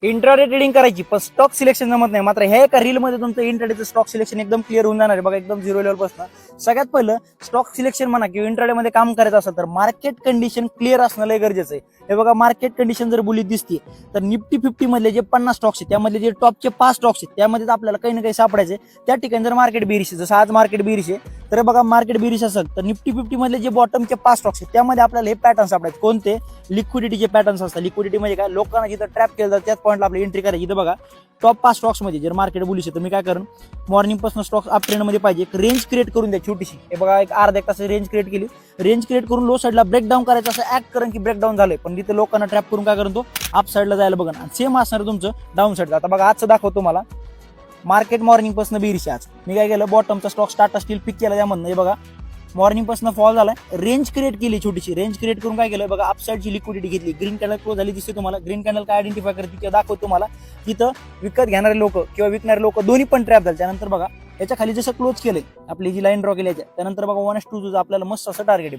Intraday trading करायची पण stock selection जमत नाही. मात्र ह्या एका रील मध्ये तुमचं इंट्राडेचं स्टॉक सिलेक्शन एकदम क्लिअर होऊन जाणार आहे बघा, एकदम झिरो लेवल पासून. सगळ्यात पहिलं स्टॉक सिलेक्शन म्हणा किंवा इंट्राडे मध्ये काम करायचं असेल तर मार्केट कंडिशन क्लिअर असणं लय गरजेचं आहे. हे बघा, मार्केट कंडिशन जर बुलिश दिसते तर निफ्टी 50 मधले जे 50 स्टॉक्स आहेत त्यामधले जे टॉपचे 5 स्टॉक्स आहेत त्यामध्ये आपल्याला काही ना काही सापडायचे. त्या ठिकाणी जर मार्केट बेरिश आहे, जसं आज मार्केट बेरिश आहे, तर बघा मार्केट बेरिश असेल तर निफ्टी 50 मधले जे बॉटमचे 5 स्टॉक्स आहेत त्यामध्ये आपल्याला हे पॅटर्न सापडायचे. कोणते? लिक्विडिटीचे पॅटर्न्स असतात. लिक्विडिटी म्हणजे काय? लोकांना जिथं ट्रॅप केलं जातं त्याच पॉईंटला आपली एंट्री करायची. इथं बघा टॉप 5 स्टॉक्स मध्ये जर मार्केट बुलिश आहे तर मी काय करेन, मॉर्निंग पासून स्टॉक्स अप ट्रेंड मध्ये पाहिजे, एक रेंज क्रिएट करून द्या छोटीशी. हे बघा, एक अर्धा एक तास रेंज क्रिएट केली. रेंज क्रिएट करून लो साईडला ब्रेकडाऊन करायचं, असं ऍक्ट करून की ब्रेकडाऊन झालंय, पण तिथे लोकांना ट्रॅप करून काय करून तो अप साईडला जायला बघा. आणि सेम असणार तुमचं डाऊन साईडला. आता बघा आजचं दाखवतो तुम्हाला. मार्केट मॉर्निंग पासून बेरिश. आज मी काय केलं, बॉटमचा स्टॉक टाटा स्टील पिक केला त्यामधनं. हे बघा मॉर्निंग पासून फॉल झालाय, रेंज क्रिएट केली छोटीशी. रेंज क्रिएट करून काय केलं बघा, अपसाईडची लिक्विडिटी घेतली. ग्रीन कॅन्डल क्लोज झाली दिसते तुम्हाला. ग्रीन कॅन्डल काय आयडेंटिफाय करते किंवा दाखवतो तुम्हाला. तिथं विकत घेणारे लोक किंवा विकणारे लोक दोन्ही पण ट्रॅप झाले. त्यानंतर बघा याच्या खाली जसं क्लोज केलंय, आपली जी लाईन ड्रॉ केली त्यानंतर बघा 1:2 आपल्याला मस्त असं टार्गेट